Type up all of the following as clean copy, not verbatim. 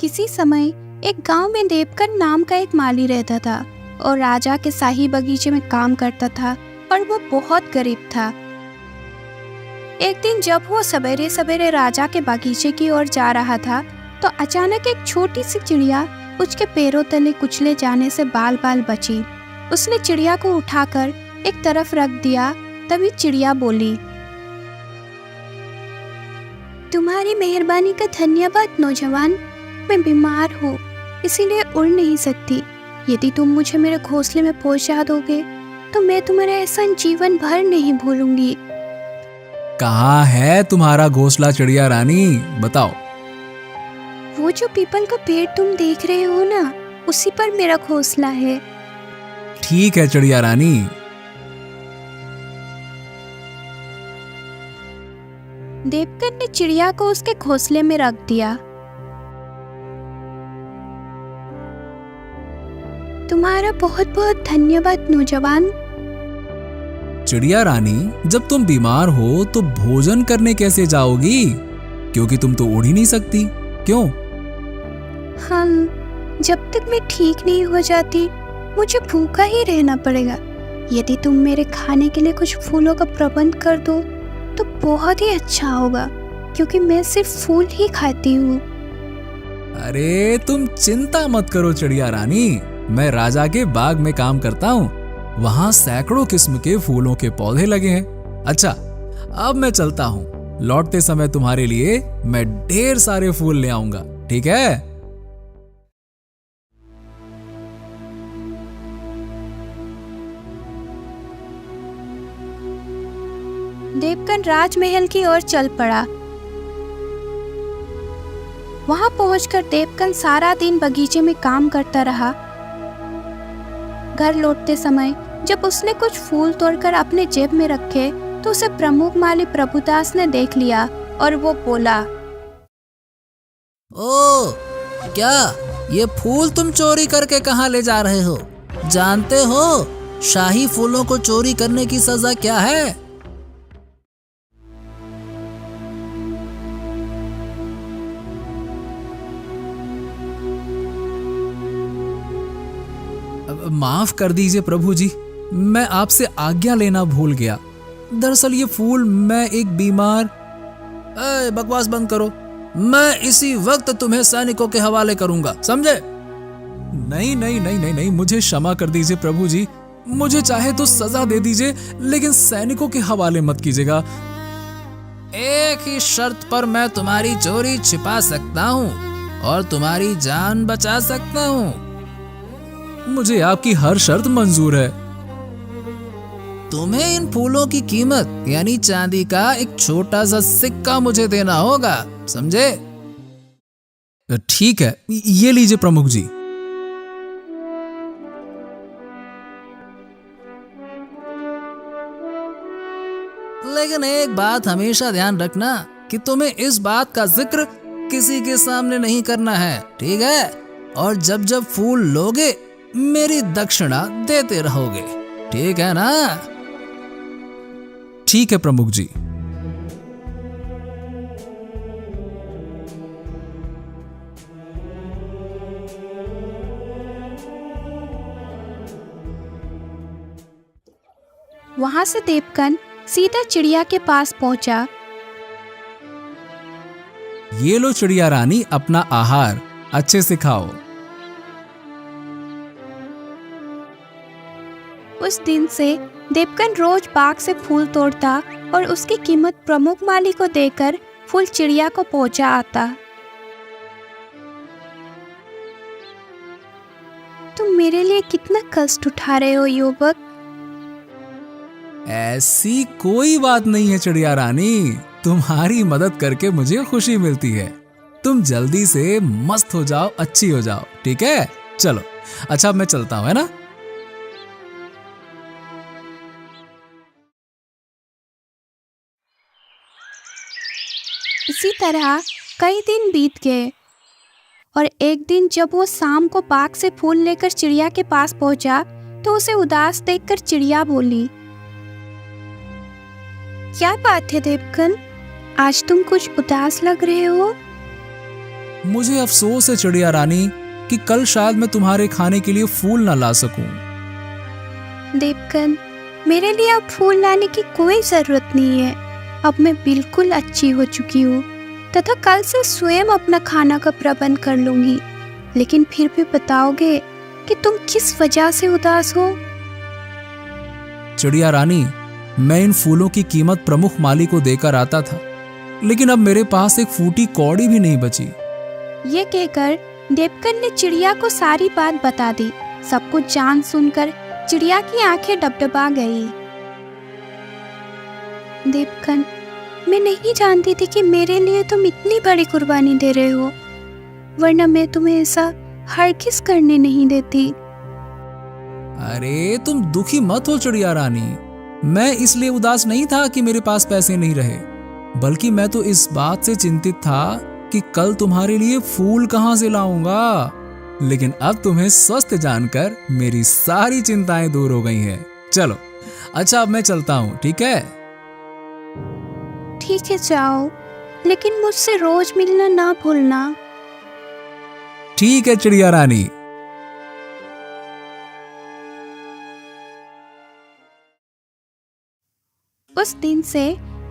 किसी समय एक गांव में देवकन नाम का एक माली रहता था और राजा के शाही बगीचे में काम करता था और वो बहुत गरीब था। एक दिन जब वो सवेरे सवेरे राजा के बगीचे की ओर जा रहा था तो अचानक एक छोटी सी चिड़िया उसके पैरों तले कुचले जाने से बाल बाल बची। उसने चिड़िया को उठाकर एक तरफ रख दिया। तभी चिड़िया बोली, तुम्हारी मेहरबानी का धन्यवाद नौजवान। मैं बीमार हूँ इसीलिए उड़ नहीं सकती। यदि तुम मुझे मेरे घोंसले में पहुंचा दोगे तो मैं तुम्हारा एहसान जीवन भर नहीं भूलूंगी। कहाँ है तुम्हारा घोंसला चिड़िया रानी, बताओ। वो जो पीपल का पेड़ तुम देख रहे हो ना, उसी पर मेरा घोंसला है। ठीक है चिड़िया रानी। देवकन ने चिड़िया को उसके घोंसले में रख दिया। तुम्हारा बहुत बहुत धन्यवाद नौजवान। चिड़िया रानी, जब तुम बीमार हो तो भोजन करने कैसे जाओगी, क्योंकि तुम तो उड़ ही नहीं सकती, क्यों? जब तक मैं ठीक नहीं हो जाती मुझे भूखा ही रहना पड़ेगा। यदि तुम मेरे खाने के लिए कुछ फूलों का प्रबंध कर दो तो बहुत ही अच्छा होगा, क्योंकि मैं सिर्फ फूल ही खाती हूँ। अरे तुम चिंता मत करो चिड़िया रानी, मैं राजा के बाग में काम करता हूँ। वहाँ सैकड़ों किस्म के फूलों के पौधे लगे हैं। अच्छा, अब मैं चलता हूँ। लौटते समय तुम्हारे लिए मैं ढेर सारे फूल ले आऊंगा, ठीक है? देवकन राजमहल की ओर चल पड़ा। वहां पहुंचकर देवकन सारा दिन बगीचे में काम करता रहा। घर लौटते समय जब उसने कुछ फूल तोड़कर अपने जेब में रखे तो उसे प्रमुख माली प्रभुदास ने देख लिया और वो बोला, ओ, क्या ये फूल तुम चोरी करके कहाँ ले जा रहे हो? जानते हो शाही फूलों को चोरी करने की सजा क्या है? माफ कर दीजिए प्रभु जी, मैं आपसे आज्ञा लेना भूल गया। दरअसल ये फूल मैं एक बीमार। बकवास बंद करो, मैं इसी वक्त तुम्हें सैनिकों के हवाले करूंगा, समझे? नहीं नहीं नहीं नहीं नहीं, मुझे क्षमा कर दीजिए प्रभु जी। मुझे चाहे तो सजा दे दीजिए, लेकिन सैनिकों के हवाले मत कीजिएगा। एक ही शर्त पर मैं तुम्हारी चोरी छिपा सकता हूँ और तुम्हारी जान बचा सकता हूँ। मुझे आपकी हर शर्त मंजूर है। तुम्हें इन फूलों की कीमत यानी चांदी का एक छोटा सा सिक्का मुझे देना होगा, समझे? ठीक है, ये लीजिए प्रमुख जी। लेकिन एक बात हमेशा ध्यान रखना कि तुम्हें इस बात का जिक्र किसी के सामने नहीं करना है, ठीक है? और जब जब फूल लोगे मेरी दक्षिणा देते रहोगे, ठीक है ना? ठीक है प्रमुख जी। वहां से देवकन सीधा चिड़िया के पास पहुंचा। ये लो चिड़िया रानी अपना आहार, अच्छे से खाओ। उस दिन से देवकन रोज बाग से फूल तोड़ता और उसकी कीमत प्रमुख माली को देकर फूल चिड़िया को पहुंचा आता। तुम मेरे लिए कितना कष्ट उठा रहे हो युवक। ऐसी कोई बात नहीं है चिड़िया रानी, तुम्हारी मदद करके मुझे खुशी मिलती है। तुम जल्दी से मस्त हो जाओ, अच्छी हो जाओ, ठीक है? चलो, अच्छा अब मैं चलता हूँ, है ना? इसी तरह कई दिन बीत गए और एक दिन जब वो शाम को बाग से फूल लेकर चिड़िया के पास पहुंचा तो उसे उदास देखकर चिड़िया बोली, क्या बात है देवकन, आज तुम कुछ उदास लग रहे हो? मुझे अफसोस है चिड़िया रानी कि कल शायद मैं तुम्हारे खाने के लिए फूल ना ला सकूं। देवकन, मेरे लिए अब फूल लाने की कोई जरूरत नहीं है। अब मैं बिल्कुल अच्छी हो चुकी हूँ तथा कल से स्वयं अपना खाना का प्रबंध कर लूंगी। लेकिन फिर भी बताओगे कि तुम किस वजह से उदास हो? चिड़िया रानी, मैं इन फूलों की कीमत प्रमुख माली को देकर आता था, लेकिन अब मेरे पास एक फूटी कौड़ी भी नहीं बची। ये कहकर देवकन ने चिड़िया को सारी बात बता दी। सब कुछ जान सुनकर चिड़िया की आंखें डबडबा गई। देवकन, मैं नहीं जानती थी कि मेरे लिए तुम इतनी बड़ी कुर्बानी दे रहे हो, वरना मैं तुम्हें ऐसा हरगिज़ करने नहीं देती। अरे तुम दुखी मत हो चिड़िया रानी। मैं इसलिए उदास नहीं था कि मेरे पास पैसे नहीं रहे, बल्कि मैं तो इस बात से चिंतित था कि कल तुम्हारे लिए फूल कहां से लाऊंगा। लेकिन अब तुम्हें स्वस्थ जानकर मेरी सारी चिंताएं दूर हो गई हैं। चलो, अच्छा अब मैं चलता हूँ, ठीक है? ठीक है, जाओ, लेकिन मुझसे रोज मिलना ना भूलना। ठीक है चिड़िया रानी। उस दिन से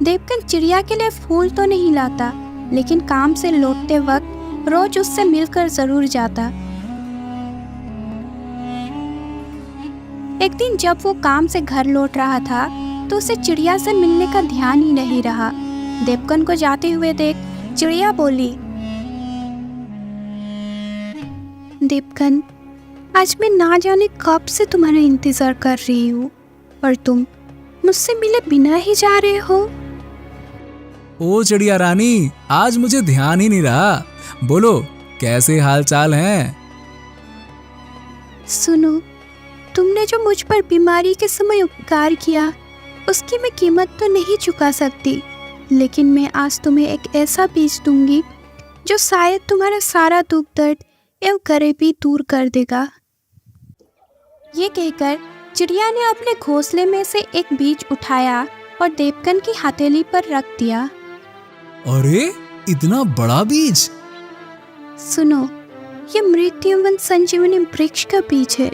देवकन चिड़िया के लिए फूल तो नहीं लाता, लेकिन काम से लौटते वक्त रोज उससे मिलकर जरूर जाता। एक दिन जब वो काम से घर लौट रहा था तो उसे चिड़िया से मिलने का ध्यान ही नहीं रहा। देवकन को जाते हुए देख चिड़िया बोली, देवकन, आज मैं ना जाने कब से तुम्हारा इंतजार कर रही हूँ और तुम मुझसे मिले बिना ही जा रहे हो। ओ चिड़िया रानी, आज मुझे ध्यान ही नहीं रहा। बोलो, कैसे हाल चाल हैं? सुनो, तुमने जो मुझ पर बीमारी के समय उपकार किया उसकी मैं कीमत तो नहीं चुका सकती, लेकिन मैं आज तुम्हें एक ऐसा बीज दूंगी जो शायद तुम्हारा सारा दुख दर्द एवं गरीबी दूर कर देगा। ये कहकर चिड़िया ने अपने घोंसले में से एक बीज उठाया और देवकन की हथेली पर रख दिया। अरे, इतना बड़ा बीज! सुनो, ये मृत्युवन संजीवनी वृक्ष का बीज है।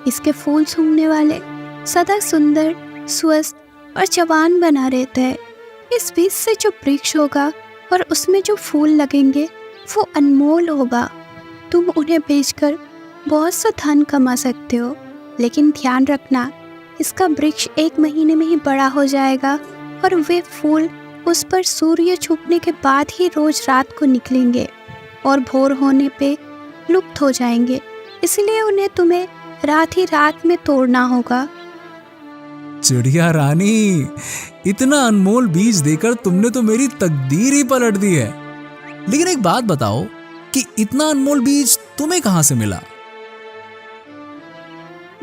इसके फूल सूंघने वाले सदा सुंदर, स्वस्थ और जवान बना रहता है। इस बीज से जो वृक्ष होगा और उसमें जो फूल लगेंगे वो अनमोल होगा। तुम उन्हें बेचकर बहुत सा धन कमा सकते हो, लेकिन ध्यान रखना, इसका वृक्ष 1 महीने में ही बड़ा हो जाएगा और वे फूल उस पर सूर्य छुपने के बाद ही रोज रात को निकलेंगे और भोर होने पे लुप्त हो जाएंगे। इसलिए उन्हें तुम्हें रात ही रात में तोड़ना होगा। चिड़िया रानी, इतना अनमोल बीज देकर तुमने तो मेरी तकदीर ही पलट दी है। लेकिन एक बात बताओ कि इतना अनमोल बीज तुम्हें कहां से मिला?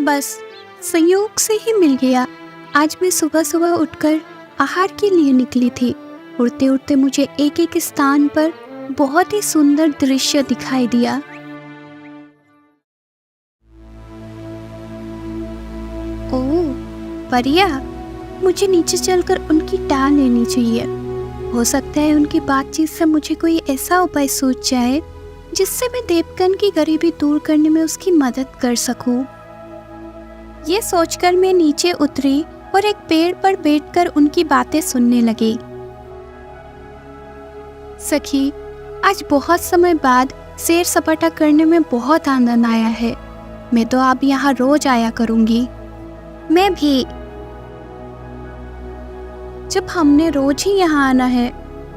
बस संयोग से ही मिल गया। आज मैं सुबह सुबह उठकर आहार के लिए निकली थी। उड़ते उड़ते मुझे एक एक स्थान पर बहुत ही सुंदर दृश्य दिखाई दिया। ओह परिया, मुझे नीचे चलकर उनकी टाल लेनी चाहिए। हो सकता है उनकी बातचीत से मुझे कोई ऐसा उपाय सूझ जाए जिससे मैं देवकन की गरीबी दूर करने में उसकी मदद कर सकूं। ये सोचकर मैं नीचे उतरी और एक पेड़ पर बैठकर उनकी बातें सुनने लगी। सखी, आज बहुत समय बाद सैर सपाटा करने में बहुत आनंद आया है। मैं तो अब यहाँ रोज आया करूंगी। मैं भी। जब हमने रोज ही यहाँ आना है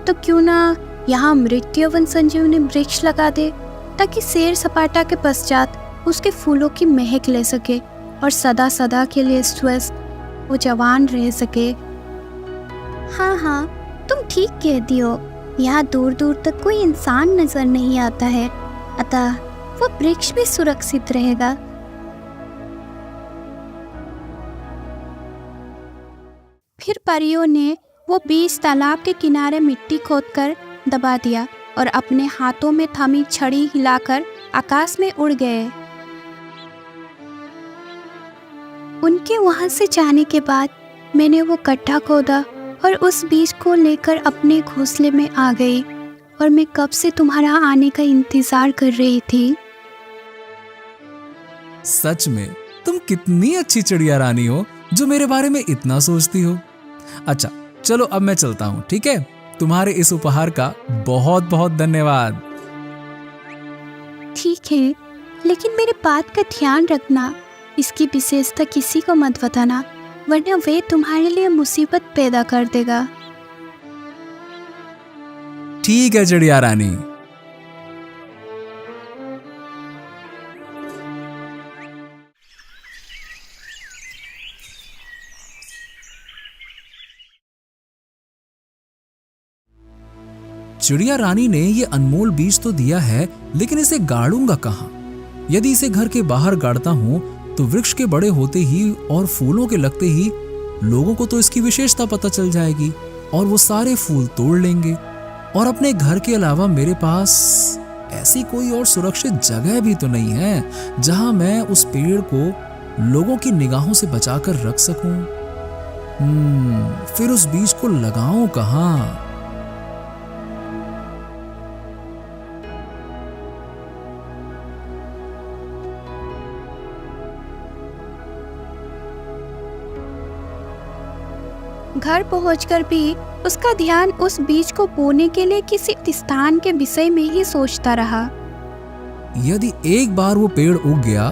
तो क्यों ना यहाँ मृत्युवन संजीवनी वृक्ष लगा दे, ताकि सैर सपाटा के पश्चात उसके फूलों की महक ले सके और सदा सदा के लिए स्वस्थ वो जवान रह सके। हाँ हाँ, तुम ठीक कहती हो। यहाँ दूर दूर तक कोई इंसान नजर नहीं आता है, अतः वो वृक्ष भी सुरक्षित रहेगा। फिर परियों ने वो बीज तालाब के किनारे मिट्टी खोदकर दबा दिया और अपने हाथों में थमी छड़ी हिलाकर आकाश में उड़ गए। उनके वहां से जाने के बाद मैंने वो गड्ढा खोदा और उस बीज को लेकर अपने घोंसले में आ गई और मैं कब से तुम्हारा आने का इंतजार कर रही थी। सच में तुम कितनी अच्छी चिड़िया रानी हो जो मेरे बारे में इतना सोचती हो। अच्छा चलो अब मैं चलता हूँ, ठीक है? तुम्हारे इस उपहार का बहुत बहुत धन्यवाद। ठीक है, लेकिन मेरी बात का ध्यान रखना, इसकी विशेषता किसी को मत बताना, वरना वे तुम्हारे लिए मुसीबत पैदा कर देगा। ठीक है चिड़िया रानी। चिड़िया रानी ने ये अनमोल बीज तो दिया है, लेकिन इसे गाड़ूंगा कहाँ? यदि इसे घर के बाहर गाड़ता हूँ तो वृक्ष के बड़े होते ही और फूलों के लगते ही लोगों को तो इसकी विशेषता पता चल जाएगी और वो सारे फूल तोड़ लेंगे। और अपने घर के अलावा मेरे पास ऐसी कोई और सुरक्षित जगह भी तो नहीं है जहां मैं उस पेड़ को लोगों की निगाहों से बचाकर रख सकूं। फिर उस बीज को लगाऊं कहां? घर पहुंचकर भी उसका ध्यान उस बीज को बोने के लिए किसी स्थान के विषय में ही सोचता रहा। यदि एक बार वो पेड़ उग गया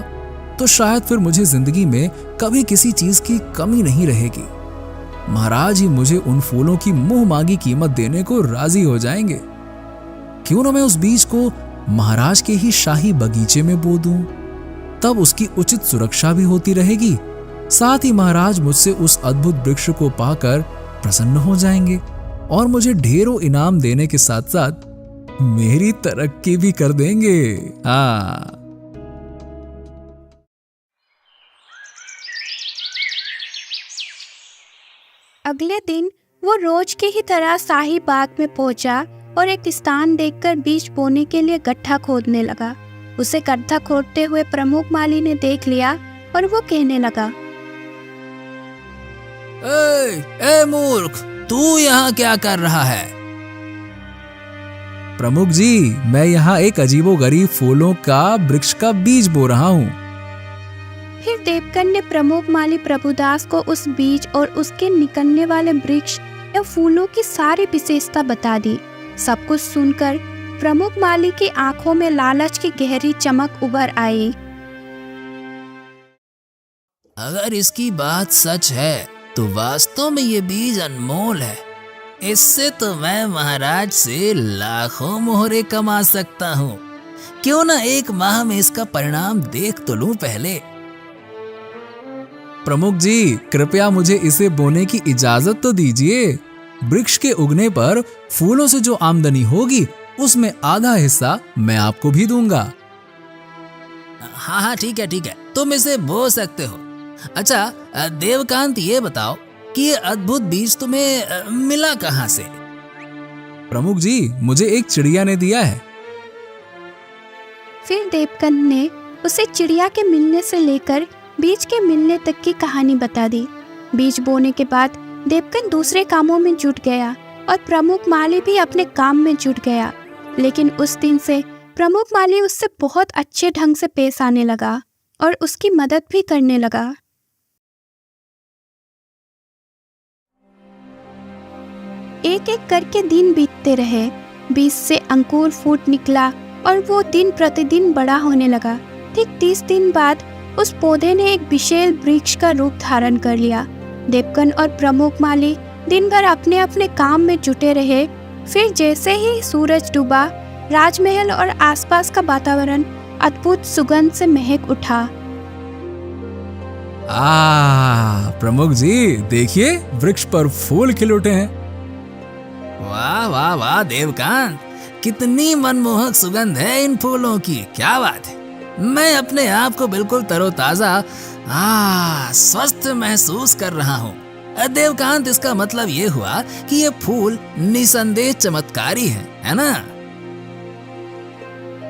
तो शायद फिर मुझे जिंदगी में कभी किसी चीज की कमी नहीं रहेगी। महाराज ही मुझे उन फूलों की मुंह मांगी कीमत देने को राजी हो जाएंगे। क्यों ना मैं उस बीज को महाराज के ही शाही बगीचे में बो दूं, तब उसकी उचित सुरक्षा भी होती रहेगी। साथ ही महाराज मुझसे उस अद्भुत वृक्ष को पाकर प्रसन्न हो जाएंगे और मुझे ढेरों इनाम देने के साथ साथ मेरी तरक्की भी कर देंगे। हाँ। अगले दिन वो रोज की ही तरह शाही बाग में पहुंचा और एक स्थान देखकर बीज बोने के लिए गड्ढा खोदने लगा। उसे गड्ढा खोदते हुए प्रमुख माली ने देख लिया और वो कहने लगा, ए मूर्ख, तू यहाँ क्या कर रहा है? प्रमुख जी, मैं यहाँ एक अजीबोगरीब फूलों का वृक्ष का बीज बो रहा हूँ। फिर देवकन ने प्रमुख माली प्रभुदास को उस बीज और उसके निकलने वाले वृक्ष या फूलों की सारी विशेषता बता दी। सब कुछ सुनकर प्रमुख माली की आंखों में लालच की गहरी चमक उभर आई। अगर इसकी बात सच है तो वास्तव में ये बीज अनमोल है। इससे तो मैं महाराज से लाखों मोहरे कमा सकता हूँ। क्यों ना एक माह में इसका परिणाम देख तो लूं पहले। प्रमुख जी, कृपया मुझे इसे बोने की इजाजत तो दीजिए। वृक्ष के उगने पर फूलों से जो आमदनी होगी उसमें आधा हिस्सा मैं आपको भी दूंगा। हाँ ठीक है, तुम इसे बो सकते हो। अच्छा देवकांत, ये बताओ कि ये अद्भुत बीज तुम्हें मिला कहाँ से? प्रमुख जी, मुझे एक चिड़िया ने दिया है। फिर देवकन ने उसे चिड़िया के मिलने से लेकर बीज के मिलने तक की कहानी बता दी। बीज बोने के बाद देवकन दूसरे कामों में जुट गया और प्रमुख माली भी अपने काम में जुट गया। लेकिन उस दिन से प्रमुख माली उससे बहुत अच्छे ढंग से पेश आने लगा और उसकी मदद भी करने लगा। एक एक करके दिन बीतते रहे। बीज से अंकुर फूट निकला और वो दिन प्रतिदिन बड़ा होने लगा। ठीक 30 दिन बाद उस पौधे ने एक विशाल वृक्ष का रूप धारण कर लिया। देवकन और प्रमुख माली दिन भर अपने अपने काम में जुटे रहे। फिर जैसे ही सूरज डूबा, राजमहल और आसपास का वातावरण अद्भुत सुगंध से महक उठा। प्रमुख जी, देखिए वृक्ष पर फूल खिल उठे हैं। वाह वाह वाह देवकांत, कितनी मनमोहक सुगंध है इन फूलों की। क्या बात है, मैं अपने आप को बिल्कुल तरोताजा स्वस्थ महसूस कर रहा हूँ। देवकांत, इसका मतलब ये हुआ कि ये फूल निसंदेह चमत्कारी है ना?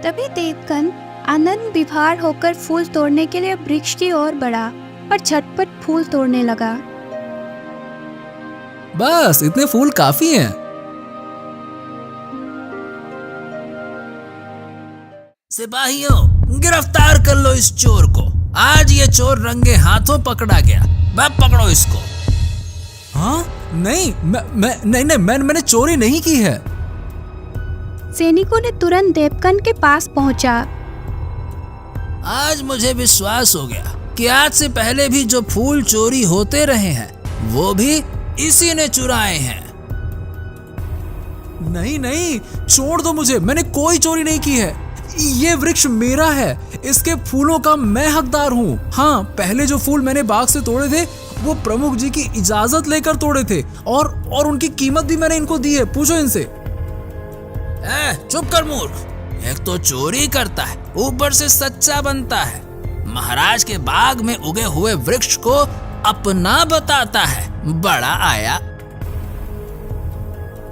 तभी देवकन आनंद विभोर होकर फूल तोड़ने के लिए वृक्ष की ओर बढ़ा और झटपट फूल तोड़ने लगा। बस इतने फूल काफी हैं। सिपाहियों, गिरफ्तार कर लो इस चोर को। आज ये चोर रंगे हाथों पकड़ा गया। मैं पकड़ो इसको। हाँ नहीं, मैंने चोरी नहीं की है। सैनिकों ने तुरंत देवकन के पास पहुंचा। आज मुझे विश्वास हो गया कि आज से पहले भी जो फूल चोरी होते रहे हैं वो भी इसी ने चुराए हैं। नहीं, छोड़ दो मुझे, मैंने कोई चोरी नहीं की है। ये वृक्ष मेरा है, इसके फूलों का मैं हकदार हूँ। हाँ, पहले जो फूल मैंने बाग से तोड़े थे वो प्रमुख जी की इजाजत लेकर तोड़े थे और उनकी कीमत भी मैंने इनको दी है। पूछो इनसे। चुप कर मूर्ख। एक तो चोरी करता है, ऊपर से सच्चा बनता है। महाराज के बाग में उगे हुए वृक्ष को अपना बताता है। बड़ा आया।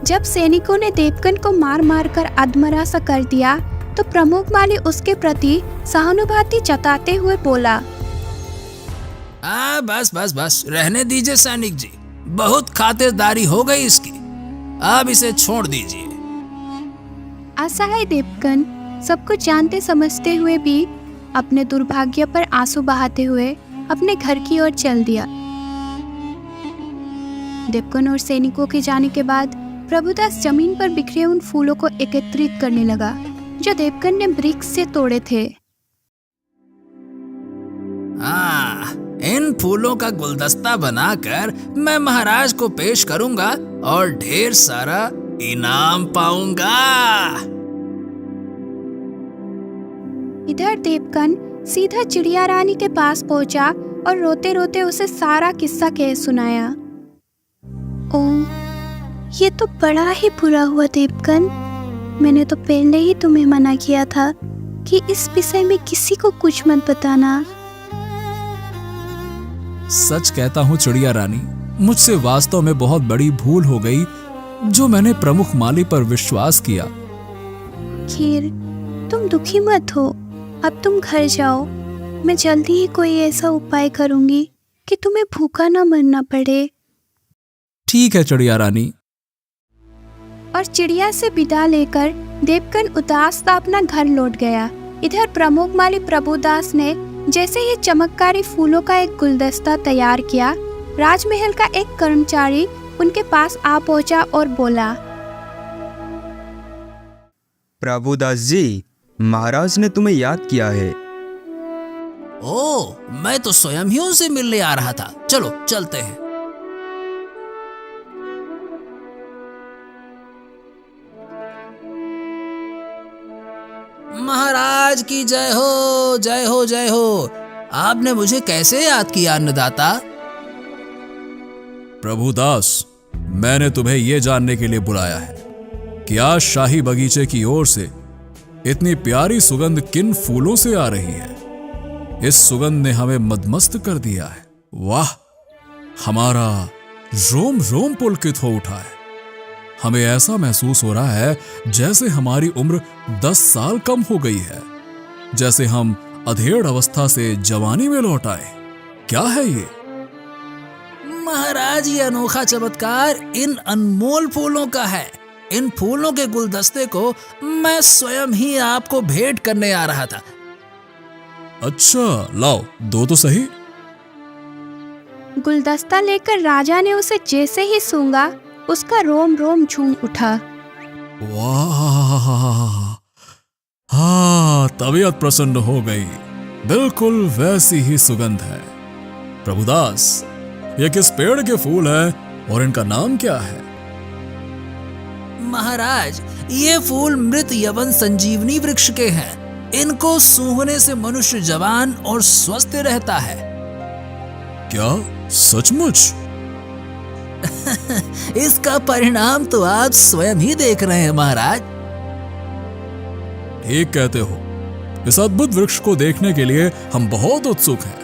जब सैनिकों ने देवकन को मार मार कर अधमरा सा कर दिया तो प्रमुख माली उसके प्रति सहानुभूति जताते हुए बोला, बस रहने दीजिए सैनिक जी। बहुत खातिरदारी हो गई इसकी। अब इसे छोड़ दीजिए। असहाय देवकन सब कुछ जानते समझते हुए भी अपने दुर्भाग्य पर आंसू बहाते हुए अपने घर की ओर चल दिया। देवकन और सैनिकों के जाने के बाद प्रभुदास जमीन पर बिखरे उन फूलों को एकत्रित करने लगा जो देवकन ने वृक्ष से तोड़े थे। इन फूलों का गुलदस्ता बनाकर मैं महाराज को पेश करूंगा और ढेर सारा इनाम पाऊंगा। इधर देवकन सीधा चिड़िया रानी के पास पहुंचा और रोते रोते उसे सारा किस्सा कह सुनाया। ओह, ये तो बड़ा ही बुरा हुआ देवकन। मैंने तो पहले ही तुम्हें मना किया था कि इस विषय में किसी को कुछ मत बताना। सच कहता हूँ चिड़िया रानी, मुझसे वास्तव में बहुत बड़ी भूल हो गई जो मैंने प्रमुख माली पर विश्वास किया। खीर, तुम दुखी मत हो। अब तुम घर जाओ। मैं जल्दी ही कोई ऐसा उपाय करूंगी कि तुम्हें भूखा न मरना पड़े। ठीक है चिड़िया रानी। और चिड़िया से विदा लेकर देवकन उदास सा अपना घर लौट गया। इधर प्रमुख माली प्रभुदास ने जैसे ही चमत्कारी फूलों का एक गुलदस्ता तैयार किया, राजमहल का एक कर्मचारी उनके पास आ पहुंचा और बोला, प्रभुदास जी, महाराज ने तुम्हें याद किया है। ओह, मैं तो स्वयं ही उनसे मिलने आ रहा था। चलो चलते हैं। महाराज की जय हो, जय हो, जय हो। आपने मुझे कैसे याद किया अन्नदाता? प्रभुदास, मैंने तुम्हें यह जानने के लिए बुलाया है कि आज शाही बगीचे की ओर से इतनी प्यारी सुगंध किन फूलों से आ रही है। इस सुगंध ने हमें मदमस्त कर दिया है। वाह, हमारा रोम रोम पुलकित हो उठा है। हमें ऐसा महसूस हो रहा है जैसे हमारी उम्र 10 साल कम हो गई है, जैसे हम अधेड़ अवस्था से जवानी में लौट आए। क्या है ये? महाराज, ये अनोखा चमत्कार इन अनमोल फूलों का है। इन फूलों के गुलदस्ते को मैं स्वयं ही आपको भेंट करने आ रहा था। अच्छा, लाओ, दो तो सही। गुलदस्ता लेकर राजा ने उसे जैसे ही सूंघा, उसका रोम रोम झूम उठा। वाह, हाँ, तबीयत प्रसन्न हो गई। बिल्कुल वैसी ही सुगंध है। प्रभुदास, ये किस पेड़ के फूल हैं और इनका नाम क्या है? महाराज, ये फूल मृत यवन संजीवनी वृक्ष के हैं। इनको सूंघने से मनुष्य जवान और स्वस्थ रहता है। क्या सचमुच? इसका परिणाम तो आप स्वयं ही देख रहे हैं महाराज। ठीक कहते हो। इस अद्भुत वृक्ष को देखने के लिए हम बहुत उत्सुक हैं।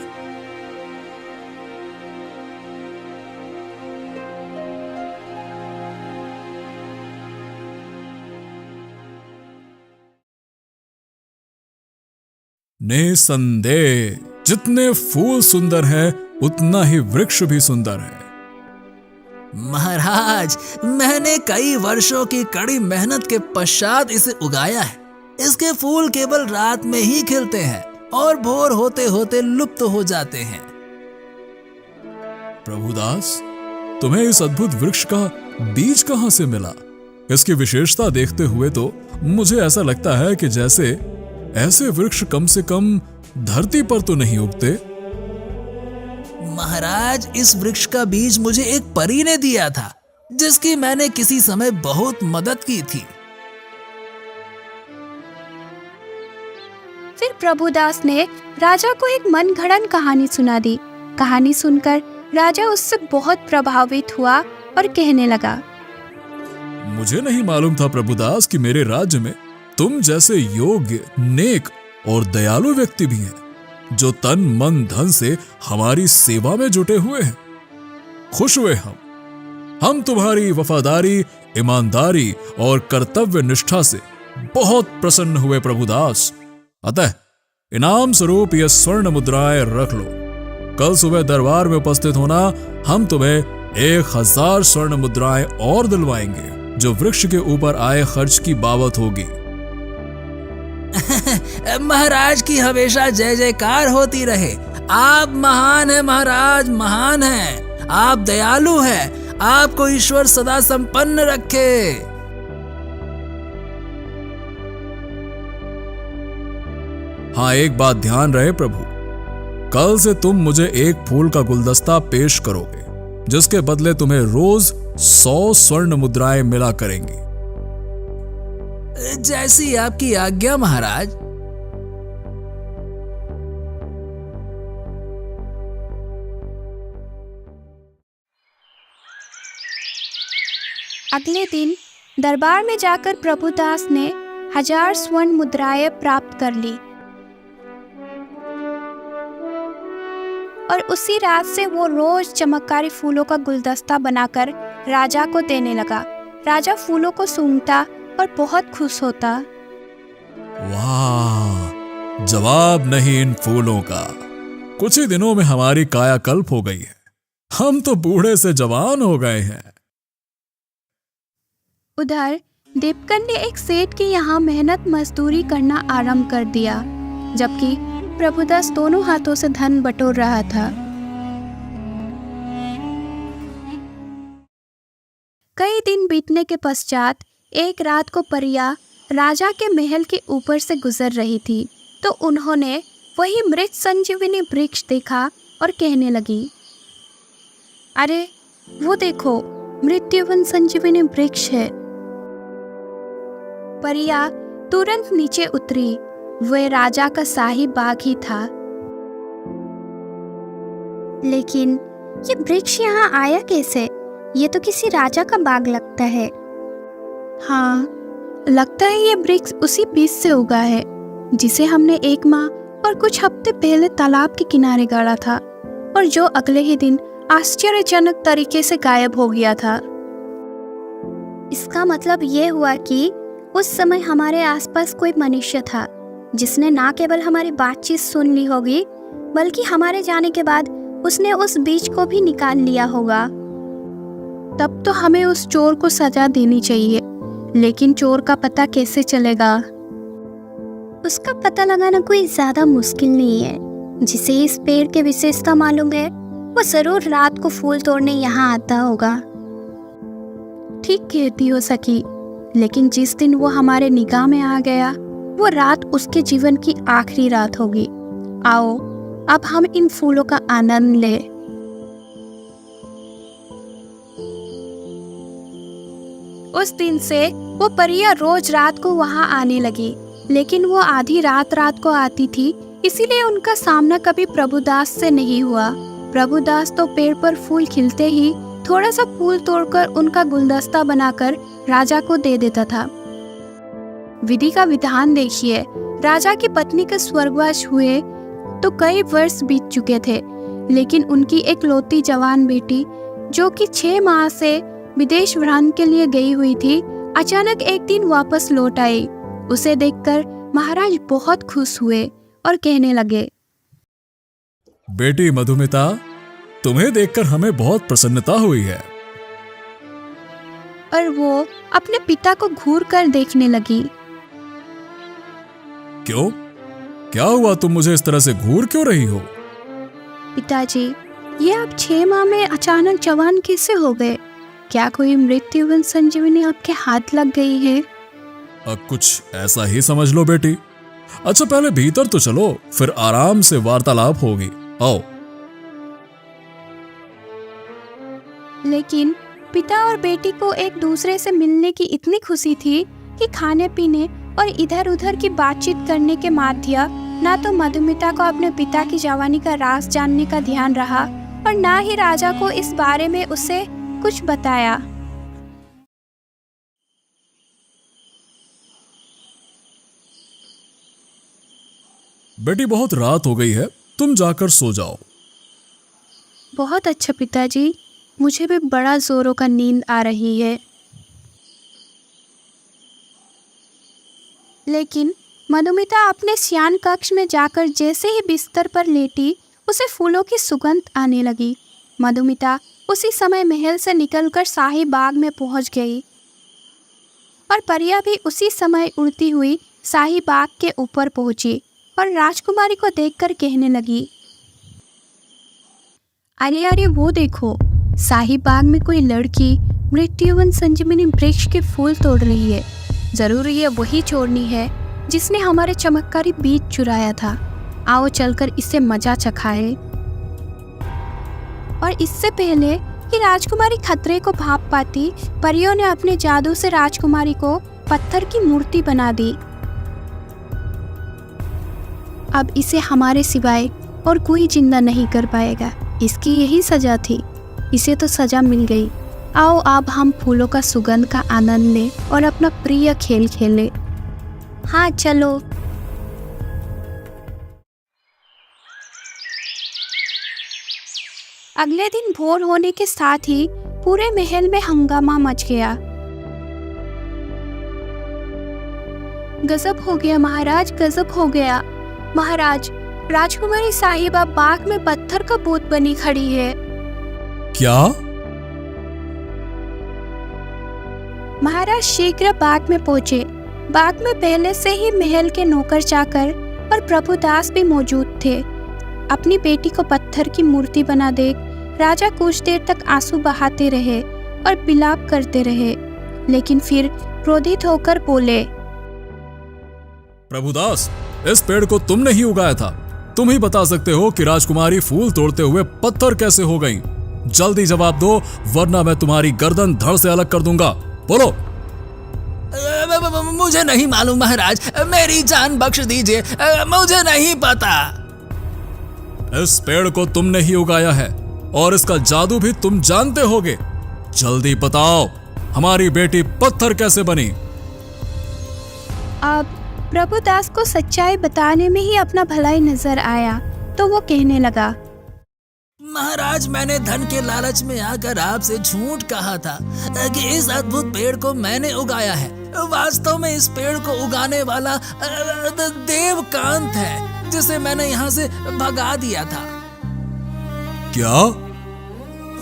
निसंदेह जितने फूल सुंदर हैं, उतना ही वृक्ष भी सुंदर है। महाराज, मैंने कई वर्षों की कड़ी मेहनत के पश्चात इसे उगाया है। इसके फूल केवल रात में ही खिलते हैं और भोर होते होते लुप्त हो जाते हैं। प्रभुदास, तुम्हें इस अद्भुत वृक्ष का बीज कहां से मिला? इसकी विशेषता देखते हुए तो मुझे ऐसा लगता है कि जैसे ऐसे वृक्ष कम से कम धरती पर तो नहीं उगते। महाराज, इस वृक्ष का बीज मुझे एक परी ने दिया था, जिसकी मैंने किसी समय बहुत मदद की थी। फिर प्रभुदास ने राजा को एक मनगढ़ंत कहानी सुना दी। कहानी सुनकर राजा उससे बहुत प्रभावित हुआ और कहने लगा, मुझे नहीं मालूम था प्रभुदास कि मेरे राज्य में तुम जैसे योग्य, नेक और दयालु व्यक्ति भी हैं, जो तन मन धन से हमारी सेवा में जुटे हुए हैं। खुश हुए हम तुम्हारी वफादारी, ईमानदारी और कर्तव्य निष्ठा से बहुत प्रसन्न हुए प्रभुदास। अतः इनाम स्वरूप यह स्वर्ण मुद्राएं रख लो। कल सुबह दरबार में उपस्थित होना, हम तुम्हें 1000 स्वर्ण मुद्राएं और दिलवाएंगे, जो वृक्ष के ऊपर आए खर्च की बाबत होगी। महाराज की हमेशा जय जयकार होती रहे। आप महान हैं महाराज, महान हैं। आप दयालु हैं। आपको ईश्वर सदा संपन्न रखे। हाँ, एक बात ध्यान रहे प्रभु, कल से तुम मुझे एक फूल का गुलदस्ता पेश करोगे, जिसके बदले तुम्हें रोज 100 स्वर्ण मुद्राएं मिला करेंगी। जैसी आपकी आज्ञा महाराज। अगले दिन दरबार में जाकर प्रभुदास ने 1000 स्वर्ण मुद्राएं प्राप्त कर ली और उसी रात से वो रोज चमत्कारी फूलों का गुलदस्ता बनाकर राजा को देने लगा। राजा फूलों को सूंघता और बहुत खुश होता। वाह, जवाब नहीं इन फूलों का। कुछ ही दिनों में हमारी कायाकल्प हो गई है। हम तो बूढ़े से जवान हो गए हैं। उधर देवकन ने एक सेठ के यहाँ मेहनत मजदूरी करना आरंभ कर दिया, जबकि प्रभुदास दोनों हाथों से धन बटोर रहा था। कई दिन बीतने के पश्चात एक रात को परिया राजा के महल के ऊपर से गुजर रही थी, तो उन्होंने वही मृत संजीवनी वृक्ष देखा और कहने लगी, अरे वो देखो, मृत्युवन संजीवनी वृक्ष है। परिया तुरंत नीचे उतरी। वह राजा का शाही बाग ही था। लेकिन ये वृक्ष यहाँ आया कैसे? ये तो किसी राजा का बाग लगता है। हाँ, लगता है ये वृक्ष उसी बीज से उगा है, जिसे हमने 1 माह और कुछ हफ्ते पहले तालाब के किनारे गाड़ा था और जो अगले ही दिन आश्चर्यजनक तरीके से गायब हो गया था। इसका मतलब ये हुआ कि उस समय हमारे आसपास कोई मनुष्य था, जिसने ना केवल हमारी बातचीत सुन ली होगी, बल्कि हमारे जाने के बाद उसने उस बीज को भी निकाल लिया होगा। तब तो हमें उस चोर को सजा देनी चाहिए, लेकिन चोर का पता कैसे चलेगा? उसका पता लगाना कोई ज्यादा मुश्किल नहीं है। जिसे इस पेड़ की विशेषता मालूम है, वो जरूर रात को फूल तोड़ने यहाँ आता होगा। ठीक कहती हो सखी, लेकिन जिस दिन वो हमारे निगाह में आ गया, वो रात उसके जीवन की आखिरी रात होगी। आओ, अब हम इन फूलों का आनंद लें। उस दिन से वो परिया रोज रात को वहां आने लगी, लेकिन वो आधी रात को आती थी, इसीलिए उनका सामना कभी प्रभुदास से नहीं हुआ। प्रभुदास तो पेड़ पर फूल खिलते ही थोड़ा सा फूल तोड़कर उनका गुलदस्ता बनाकर राजा को दे देता था। विधि का विधान देखिए, राजा की पत्नी के स्वर्गवास हुए तो कई वर्ष बीत चुके थे, लेकिन उनकी एक लौती जवान बेटी, जो कि 6 माह से विदेश भ्रमण के लिए गई हुई थी, अचानक एक दिन वापस लौट आई। उसे देखकर महाराज बहुत खुश हुए और कहने लगे, बेटी मधुमिता, तुम्हें देखकर हमें बहुत प्रसन्नता हुई है। और वो अपने पिता को घूर कर देखने लगी। क्यों? क्या हुआ? तुम मुझे इस तरह से घूर क्यों रही हो? पिताजी, ये आप 6 माह में अचानक जवान कैसे हो गए? क्या कोई मृत्युवन संजीवनी आपके हाथ लग गई है? कुछ ऐसा ही समझ लो बेटी। अच्छा पहले भीतर तो चलो, फिर आराम से वार्तालाप होगी। आओ। लेकिन पिता और बेटी को एक दूसरे से मिलने की इतनी खुशी थी कि खाने पीने और इधर उधर की बातचीत करने के माध्य ना तो मधुमिता को अपने पिता की जवानी का राज जानने का ध्यान रहा और ना ही राजा को इस बारे में उसे कुछ बताया। बेटी बहुत रात हो गई है, तुम जाकर सो जाओ। बहुत अच्छा पिताजी, मुझे भी बड़ा जोरों का नींद आ रही है। लेकिन मधुमिता अपने शयन कक्ष में जाकर जैसे ही बिस्तर पर लेटी, उसे फूलों की सुगंध आने लगी। मधुमिता उसी समय महल से निकलकर शाही बाग में पहुंच गई और परिया भी उसी समय उड़ती हुई शाही बाग के ऊपर पहुंची और राजकुमारी को देखकर कहने लगी, अरे अरे वो देखो, शाही बाग में कोई लड़की मृत्युवन संजीवनी वृक्ष के फूल तोड़ रही है। जरूर ये वही चोरनी है जिसने हमारे चमत्कारी बीज चुराया था। आओ चलकर इससे मजा चखाए। और इससे पहले कि राजकुमारी खतरे को भाप पाती, परियों ने अपने जादू से राजकुमारी को पत्थर की मूर्ति बना दी। अब इसे हमारे सिवाय और कोई जिंदा नहीं कर पाएगा। इसकी यही सजा थी, इसे तो सजा मिल गई। आओ अब हम फूलों का सुगंध का आनंद लें और अपना प्रिय खेल खेलें। हाँ चलो। अगले दिन भोर होने के साथ ही पूरे महल में हंगामा मच गया। गजब हो गया महाराज, गजब हो गया। महाराज, राजकुमारी साहिबा बाग में पत्थर का भूत बनी खड़ी है। क्या? महाराज शीघ्र बाग में पहुंचे। बाग में पहले से ही महल के नौकर चाकर और प्रभुदास भी मौजूद थे। अपनी बेटी को पत्थर की मूर्ति बना देख राजा कुछ देर तक आंसू बहाते रहे और विलाप करते रहे, लेकिन फिर क्रोधित होकर बोले, प्रभुदास, इस पेड़ को तुमने ही उगाया था। तुम ही बता सकते हो कि राजकुमारी फूल तोड़ते हुए पत्थर कैसे हो गईं। जल्दी जवाब दो, वरना मैं तुम्हारी गर्दन धड़ से अलग कर दूंगा। बोलो। मुझे नहीं मालूम महाराज, मेरी जान बख्श दीजिए, मुझे नहीं पता। इस पेड़ को तुमने ही उगाया है और इसका जादू भी तुम जानते होगे। जल्दी बताओ, हमारी बेटी पत्थर कैसे बनी? अब प्रभुदास को सच्चाई बताने में ही अपना भलाई नजर आया, तो वो कहने लगा, महाराज, मैंने धन के लालच में आकर आपसे झूठ कहा था कि इस अद्भुत पेड़ को मैंने उगाया है। वास्तव में इस पेड़ को उगाने वाला देवकांत है, जिसे मैंने यहाँ से भगा दिया था। क्या?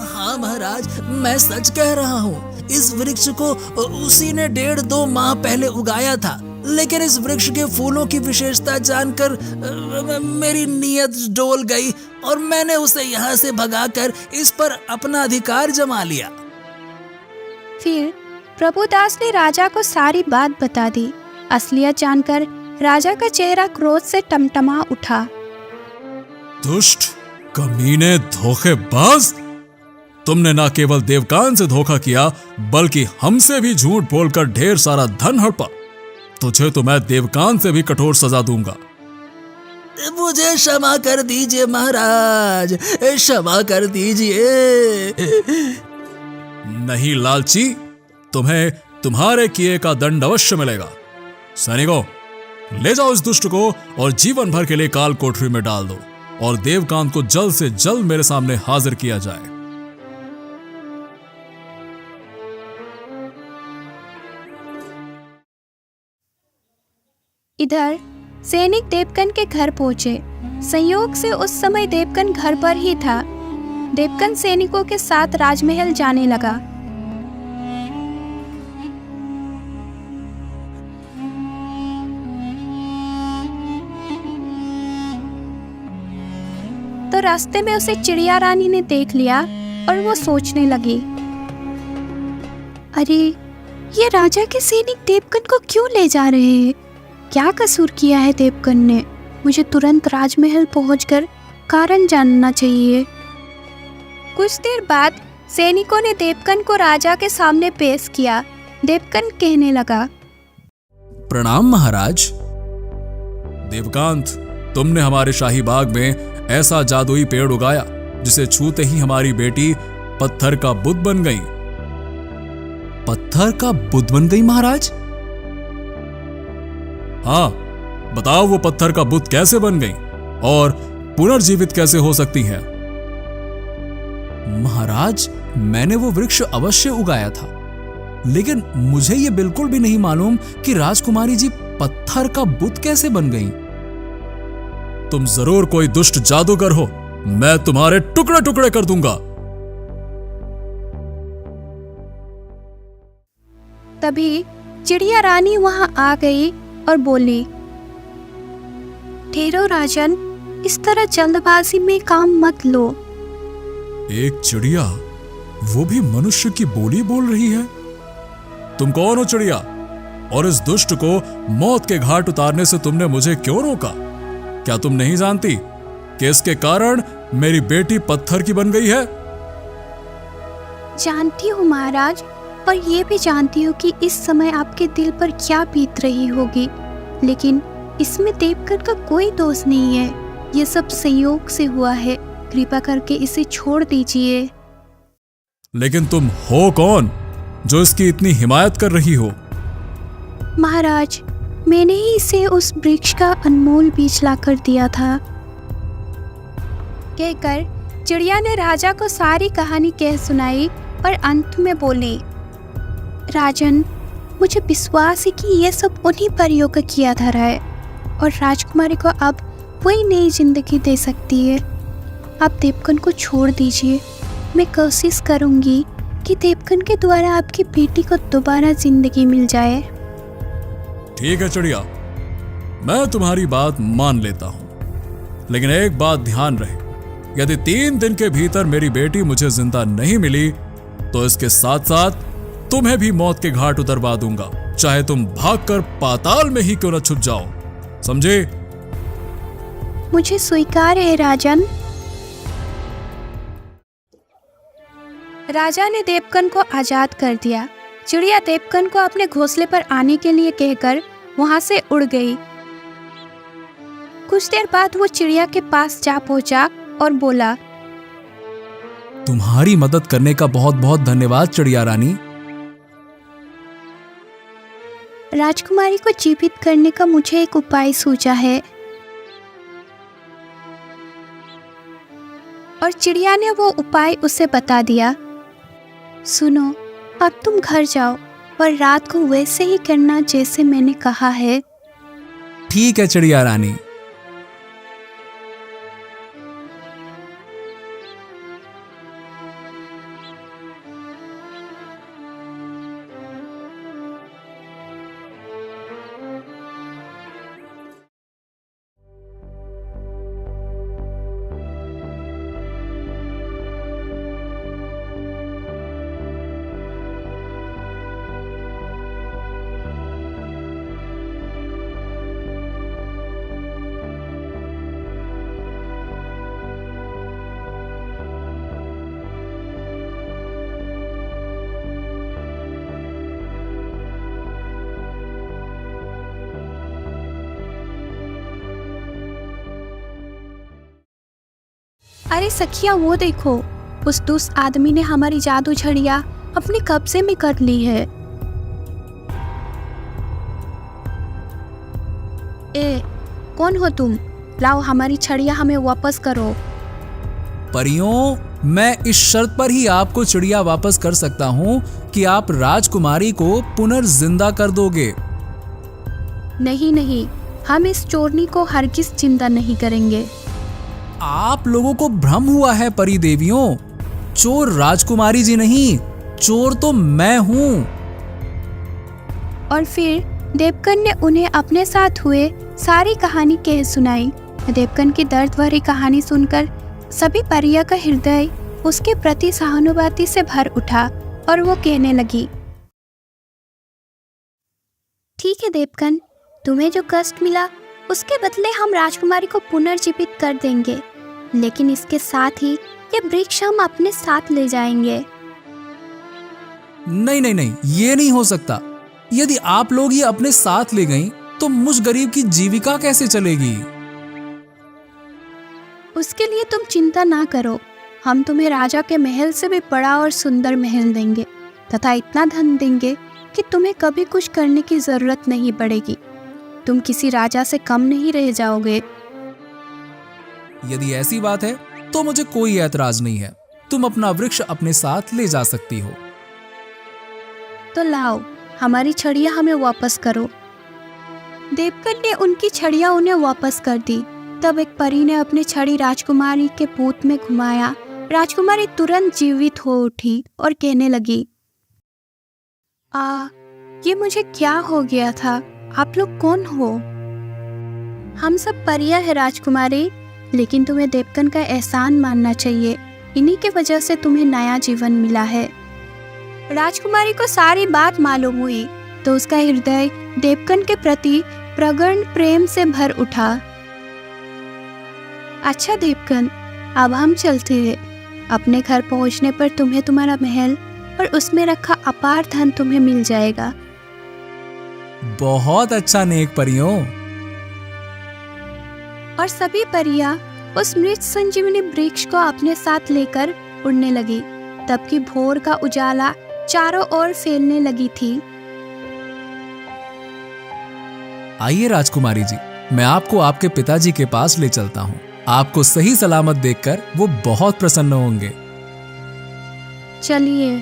हाँ महाराज, मैं सच कह रहा हूँ। इस वृक्ष को उसी ने 1.5-2 माह पहले उगाया था, लेकिन इस वृक्ष के फूलों की विशेषता जानकर मेरी नीयत डोल गई और मैंने उसे यहाँ से भगाकर इस पर अपना अधिकार जमा लिया। फिर प्रभुदास ने राजा को सारी बात बता दी। असलियत जानकर राजा का चेहरा क्रोध से टमटमा उठा। दुष्ट, कमीने, धोखेबाज! तुमने न केवल देवकान से धोखा किया, बल्कि हमसे भी झूठ बोलकर ढेर सारा धन हड़पा। तुझे तो मैं देवकान से भी कठोर सजा दूंगा। मुझे क्षमा कर दीजिए महाराज, क्षमा कर दीजिए। नहीं लालची, तुम्हें तुम्हारे किए का दंड अवश्य मिलेगा। सैनिकों, ले जाओ इस दुष्ट को और जीवन भर के लिए काल कोठरी में डाल दो और देवकांत को जल्द से जल्द मेरे सामने हाजिर किया जाए। इधर सैनिक देवकन के घर पहुंचे। संयोग से उस समय देवकन घर पर ही था। देवकन सैनिकों के साथ राजमहल जाने लगा। रास्ते में उसे चिड़िया रानी ने देख लिया और वो सोचने लगी, अरे ये राजा के सैनिक देवकन को क्यों ले जा रहे हैं? क्या कसूर किया है देवकन ने? मुझे तुरंत राजमहल पहुंचकर कारण जानना चाहिए। कुछ देर बाद सैनिकों ने देवकन को राजा के सामने पेश किया। देवकन कहने लगा, प्रणाम महाराज। देवकांत, तुमने हमारे शाही बाग में ऐसा जादुई पेड़ उगाया जिसे छूते ही हमारी बेटी पत्थर का बुत बन गई। पत्थर का बुत बन गई महाराज? हाँ, बताओ वो पत्थर का बुत कैसे बन गई और पुनर्जीवित कैसे हो सकती है? महाराज, मैंने वो वृक्ष अवश्य उगाया था, लेकिन मुझे ये बिल्कुल भी नहीं मालूम कि राजकुमारी जी पत्थर का बुत कैसे बन गईं। तुम जरूर कोई दुष्ट जादूगर हो, मैं तुम्हारे टुकड़े टुकड़े कर दूंगा। तभी चिड़िया रानी वहां आ गई और बोली, ठहरो राजन, इस तरह जल्दबाजी में काम मत लो। एक चिड़िया, वो भी मनुष्य की बोली बोल रही है। तुम कौन हो चिड़िया? और इस दुष्ट को मौत के घाट उतारने से तुमने मुझे क्यों रोका? क्या तुम नहीं जानती कि इसके कारण मेरी बेटी पत्थर की बन गई है? जानती हूँ महाराज, और ये भी जानती हूँ कि इस समय आपके दिल पर क्या बीत रही होगी, लेकिन इसमें देवकन का कोई दोष नहीं है। ये सब संयोग से हुआ है। कृपा करके इसे छोड़ दीजिए। लेकिन तुम हो कौन जो इसकी इतनी हिमायत कर रही हो? महाराज, मैंने ही इसे उस वृक्ष का अनमोल बीज लाकर दिया था। कहकर चिड़िया ने राजा को सारी कहानी कह सुनाई और अंत में बोली, राजन, मुझे विश्वास है कि यह सब उन्हीं परियों का किया धरा है और राजकुमारी को अब वही नई जिंदगी दे सकती है। आप देवकन को छोड़ दीजिए। मैं कोशिश करूंगी कि देवकन के द्वारा आपकी बेटी को दोबारा जिंदगी मिल जाए। ठीक है चिड़िया, मैं तुम्हारी बात मान लेता हूं, लेकिन एक बात ध्यान रहे, यदि 3 दिन के भीतर मेरी बेटी मुझे जिंदा नहीं मिली तो इसके साथ साथ तुम्हें भी मौत के घाट उतरवा दूंगा, चाहे तुम भागकर पाताल में ही क्यों न छुप जाओ। समझे? मुझे स्वीकार है राजन। राजा ने देवकन को आजाद कर दिया। चिड़िया देवकन को अपने घोंसले पर आने के लिए कहकर वहां से उड़ गई। कुछ देर बाद वो चिड़िया के पास जा पहुंचा और बोला, तुम्हारी मदद करने का बहुत बहुत धन्यवाद चिड़िया रानी। राजकुमारी को जीवित करने का मुझे एक उपाय सूझा है। और चिड़िया ने वो उपाय उसे बता दिया। सुनो, अब तुम घर जाओ और रात को वैसे ही करना जैसे मैंने कहा है। ठीक है चिड़िया रानी। अरे सखिया, वो देखो, उस दुष्ट आदमी ने हमारी जादू छड़िया अपने कब्जे में कर ली है। ए, कौन हो तुम? लाओ हमारी छड़िया हमें वापस करो। परियों, मैं इस शर्त पर ही आपको चिड़िया वापस कर सकता हूँ कि आप राजकुमारी को पुनर्जिंदा कर दोगे। नहीं नहीं, हम इस चोरनी को हरगिज जिंदा नहीं करेंगे। आप लोगों को भ्रम हुआ है परी देवियों। चोर राजकुमारी जी नहीं, चोर तो मैं हूँ। और फिर देवकन ने उन्हें अपने साथ हुए सारी कहानी कह सुनाई। देवकन की दर्द भरी कहानी सुनकर सभी परियों का हृदय उसके प्रति सहानुभूति से भर उठा और वो कहने लगी, ठीक है देवकन, तुम्हें जो कष्ट मिला उसके बदले हम राजकुमारी को पुनर्जीवित कर देंगे, लेकिन इसके साथ ही ये वृक्ष हम अपने साथ ले जाएंगे। नहीं नहीं नहीं, ये नहीं हो सकता। यदि आप लोग ये अपने साथ ले गईं, तो मुझ गरीब की जीविका कैसे चलेगी? उसके लिए तुम चिंता ना करो, हम तुम्हें राजा के महल से भी बड़ा और सुंदर महल देंगे तथा इतना धन देंगे कि तुम्हें कभी कुछ करने की जरूरत नहीं पड़ेगी। तुम किसी राजा से कम नहीं रह जाओगे। यदि ऐसी बात है तो मुझे कोई ऐतराज नहीं है। तुम अपना वृक्ष अपने साथ ले जा सकती हो। तो लाओ, हमारी छड़ियाँ हमें वापस करो। देवकन ने उनकी छड़ियाँ उन्हें वापस कर दी। तब एक परी ने अपनी छड़ी राजकुमारी के पूत में घुमाया। राजकुमारी तुरंत जीवित हो उठी और कहने लगी, ये मुझे क्या हो गया था? आप लोग कौन हो? हम सब परियां हैं राजकुमारी, लेकिन तुम्हें देवकन का एहसान मानना चाहिए। इन्हीं के वजह से तुम्हें नया जीवन मिला है। राजकुमारी को सारी बात मालूम हुई तो उसका हृदय देवकन के प्रति प्रगाढ़ प्रेम से भर उठा। अच्छा देवकन, अब हम चलते हैं। अपने घर पहुंचने पर तुम्हें तुम्हारा महल और उसमें रखा अपार धन तुम्हें मिल जाएगा। बहुत अच्छा नेक परियों। और सभी परियां उस मृत संजीवनी वृक्ष को अपने साथ लेकर उड़ने लगी। तब की भोर का उजाला चारों ओर फैलने लगी थी। आइए राजकुमारी जी, मैं आपको आपके पिताजी के पास ले चलता हूँ। आपको सही सलामत देखकर वो बहुत प्रसन्न होंगे। चलिए।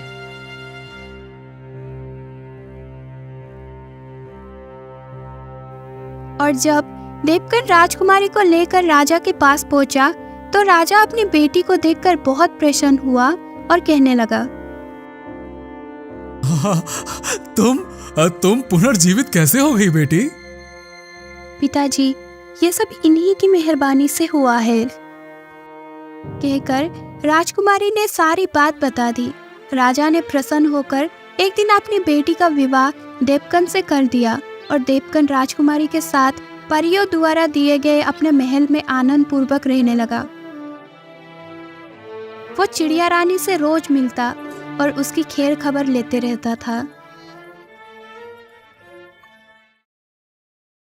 और जब देवकन राजकुमारी को लेकर राजा के पास पहुंचा तो राजा अपनी बेटी को देखकर बहुत प्रसन्न हुआ और कहने लगा, तुम पुनर्जीवित कैसे हो गई बेटी? पिताजी, ये सब इन्हीं की मेहरबानी से हुआ है। कहकर राजकुमारी ने सारी बात बता दी। राजा ने प्रसन्न होकर एक दिन अपनी बेटी का विवाह देवकन से कर दिया और देवकन राजकुमारी के साथ परियों द्वारा दिए गए अपने महल में आनंद पूर्वक रहने लगा। वो चिड़िया रानी से रोज मिलता और उसकी खैर खबर लेते रहता था।